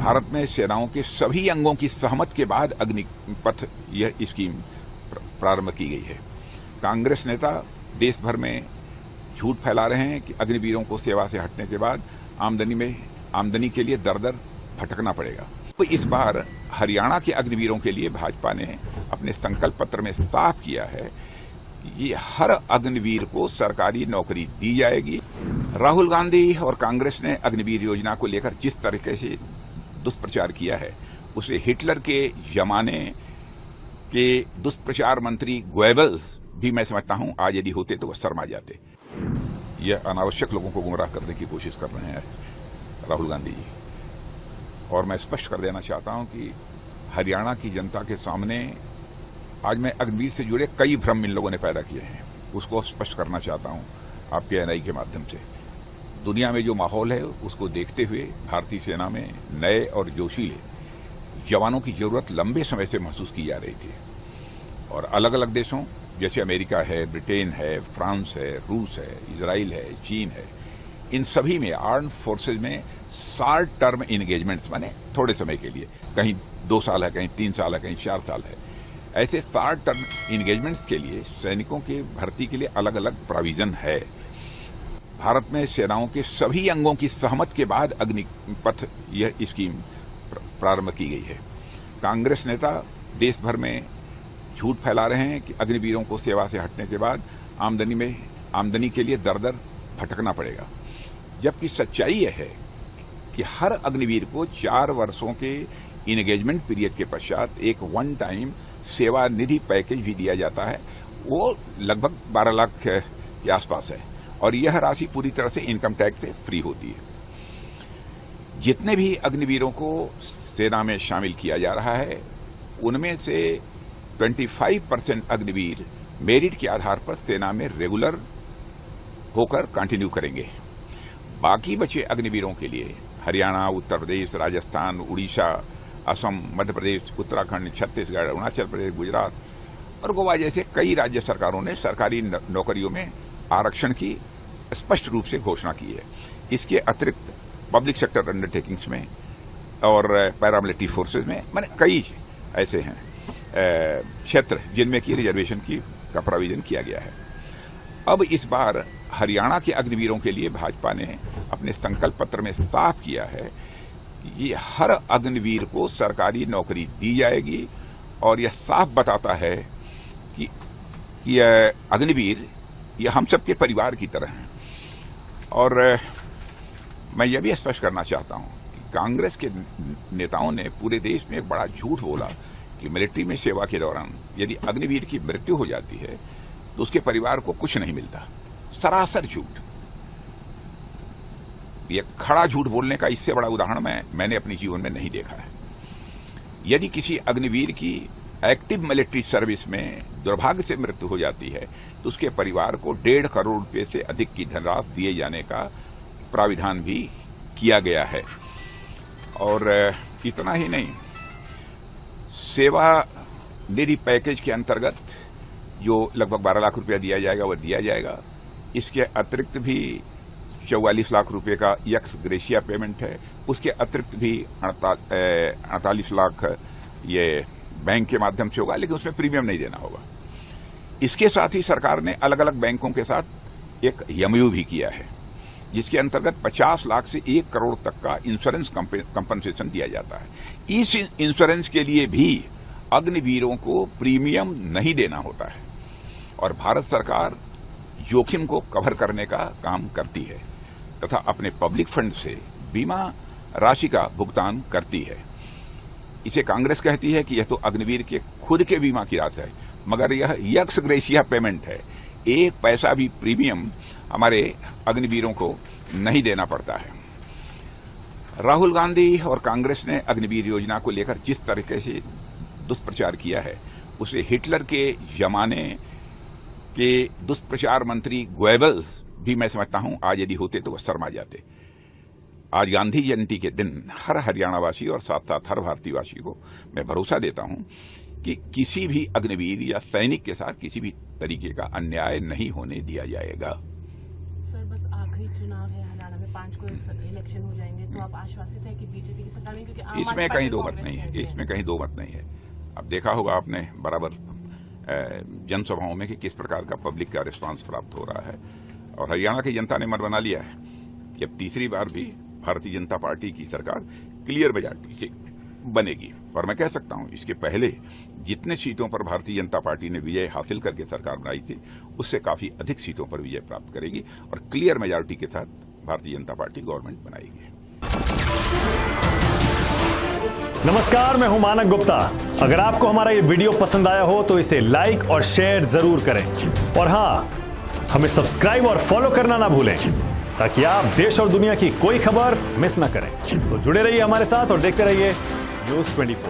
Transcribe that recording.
भारत में सेनाओं के सभी अंगों की सहमति के बाद अग्निपथ यह स्कीम प्रारंभ की गई है। कांग्रेस नेता देश भर में झूठ फैला रहे हैं कि अग्निवीरों को सेवा से हटने के बाद आमदनी के लिए दर दर भटकना पड़ेगा। तो इस बार हरियाणा के अग्निवीरों के लिए भाजपा ने अपने संकल्प पत्र में साफ किया है कि हर अग्निवीर को सरकारी नौकरी दी जाएगी। राहुल गांधी और कांग्रेस ने अग्निवीर योजना को लेकर जिस तरीके से दुष्प्रचार किया है, उसे हिटलर के जमाने के दुष्प्रचार मंत्री गोएबल्स भी मैं समझता हूं आज यदि होते तो वह शर्मा जाते। यह अनावश्यक लोगों को गुमराह करने की कोशिश कर रहे हैं राहुल गांधी जी। और मैं स्पष्ट कर देना चाहता हूं कि हरियाणा की जनता के सामने आज मैं अग्निवीर से जुड़े कई भ्रम इन लोगों ने पैदा किए हैं, उसको स्पष्ट करना चाहता हूं आपके एनआई के माध्यम से। दुनिया में जो माहौल है उसको देखते हुए भारतीय सेना में नए और जोशीले जवानों की जरूरत लंबे समय से महसूस की जा रही थी। और अलग अलग देशों जैसे अमेरिका है, ब्रिटेन है, फ्रांस है, रूस है, इजराइल है, चीन है, इन सभी में आर्म्ड फोर्सेज में शॉर्ट टर्म इंगेजमेंट्स माने थोड़े समय के लिए, कहीं 2 साल है, कहीं 3 साल है, कहीं 4 साल है, ऐसे शॉर्ट टर्म इंगेजमेंट्स के लिए सैनिकों की भर्ती के लिए अलग अलग प्रोविजन है। भारत में सेनाओं के सभी अंगों की सहमति के बाद अग्निपथ यह स्कीम प्रारंभ की गई है। कांग्रेस नेता देश भर में झूठ फैला रहे हैं कि अग्निवीरों को सेवा से हटने के बाद आमदनी के लिए दर दर भटकना पड़ेगा, जबकि सच्चाई यह है कि हर अग्निवीर को 4 वर्षों के इंगेजमेंट पीरियड के पश्चात एक वन टाइम सेवा निधि पैकेज भी दिया जाता है। वो लगभग 12 लाख के आसपास है और यह राशि पूरी तरह से इनकम टैक्स से फ्री होती है। जितने भी अग्निवीरों को सेना में शामिल किया जा रहा है, उनमें से 25% अग्निवीर मेरिट के आधार पर सेना में रेगुलर होकर कंटिन्यू करेंगे। बाकी बचे अग्निवीरों के लिए हरियाणा, उत्तर प्रदेश, राजस्थान, उड़ीसा, असम, मध्य प्रदेश, उत्तराखंड, छत्तीसगढ़, अरुणाचल प्रदेश, गुजरात और गोवा जैसे कई राज्य सरकारों ने सरकारी नौकरियों में आरक्षण की स्पष्ट रूप से घोषणा की है। इसके अतिरिक्त पब्लिक सेक्टर अंडरटेकिंग्स में और पैरामिलिट्री फोर्सेज में माने कई ऐसे हैं क्षेत्र जिनमें की रिजर्वेशन का प्रोविजन किया गया है। अब इस बार हरियाणा के अग्निवीरों के लिए भाजपा ने अपने संकल्प पत्र में साफ किया है कि हर अग्निवीर को सरकारी नौकरी दी जाएगी और यह साफ बताता है कि यह अग्निवीर ये हम सबके परिवार की तरह हैं। और मैं यह भी स्पष्ट करना चाहता हूं कि कांग्रेस के नेताओं ने पूरे देश में एक बड़ा झूठ बोला कि मिलिट्री में सेवा के दौरान यदि अग्निवीर की मृत्यु हो जाती है तो उसके परिवार को कुछ नहीं मिलता। सरासर झूठ। यह खड़ा झूठ बोलने का इससे बड़ा उदाहरण मैंने अपने जीवन में नहीं देखा है। यदि किसी अग्निवीर की एक्टिव मिलिट्री सर्विस में दुर्भाग्य से मृत्यु हो जाती है तो उसके परिवार को 1.5 करोड़ रुपए से अधिक की धनराशि दिए जाने का प्राविधान भी किया गया है। और इतना ही नहीं, सेवा निधि पैकेज के अंतर्गत जो लगभग 12 लाख रुपया दिया जाएगा वह दिया जाएगा। इसके अतिरिक्त भी 44 लाख रुपए का एक्स ग्रेशिया पेमेंट है। उसके अतिरिक्त भी 48 लाख ये बैंक के माध्यम से होगा, लेकिन उसमें प्रीमियम नहीं देना होगा। इसके साथ ही सरकार ने अलग अलग बैंकों के साथ एक एमओयू भी किया है, जिसके अंतर्गत 50 लाख से 1 करोड़ तक का इंश्योरेंस कंपनसेशन दिया जाता है। इस इंश्योरेंस के लिए भी अग्निवीरों को प्रीमियम नहीं देना होता है और भारत सरकार जोखिम को कवर करने का काम करती है तथा अपने पब्लिक फंड से बीमा राशि का भुगतान करती है। इसे कांग्रेस कहती है कि यह तो अग्निवीर के खुद के बीमा की राशि है, मगर यह एक्स ग्रेशिया पेमेंट है। 1 पैसा भी प्रीमियम हमारे अग्निवीरों को नहीं देना पड़ता है। राहुल गांधी और कांग्रेस ने अग्निवीर योजना को लेकर जिस तरीके से दुष्प्रचार किया है, उसे हिटलर के जमाने के दुष्प्रचार मंत्री गोएबल्स भी मैं समझता हूं आज यदि होते तो वह शर्मा जाते। आज गांधी जयंती के दिन हर हरियाणावासी और साथ साथ हर भारतीयवासी को मैं भरोसा देता हूं कि किसी भी अग्निवीर या सैनिक के साथ किसी भी तरीके का अन्याय नहीं होने दिया जाएगा। सर, बस आखिरी चुनाव है हरियाणा में, 5 को इलेक्शन हो जाएंगे तो आप आश्वासित है कि बीजेपी की सरकार में, क्योंकि आम इसमें आदमी कहीं पार्टी दो मत कांग्रेस नहीं है, में इसमें कहीं दो मत नहीं है। अब देखा होगा आपने बराबर जनसभाओं में कि किस प्रकार का पब्लिक का रिस्पांस प्राप्त हो रहा है, और हरियाणा की जनता ने मन बना लिया है कि अब तीसरी बार भी भारतीय जनता पार्टी की सरकार क्लियर मेजॉरिटी से बनेगी। और मैं कह सकता हूं इसके पहले जितने सीटों पर भारतीय जनता पार्टी ने विजय हासिल करके सरकार बनाई थी, उससे काफी अधिक सीटों पर विजय प्राप्त करेगी और क्लियर मेजॉरिटी के साथ भारतीय जनता पार्टी गवर्नमेंट बनाएगी। नमस्कार, मैं हूं मानक गुप्ता। अगर आपको हमारा ये वीडियो पसंद आया हो तो इसे लाइक और शेयर जरूर करें, और हां, हमें सब्सक्राइब और फॉलो करना ना भूलें ताकि आप देश और दुनिया की कोई खबर मिस ना करें। तो जुड़े रहिए हमारे साथ और देखते रहिए News 24।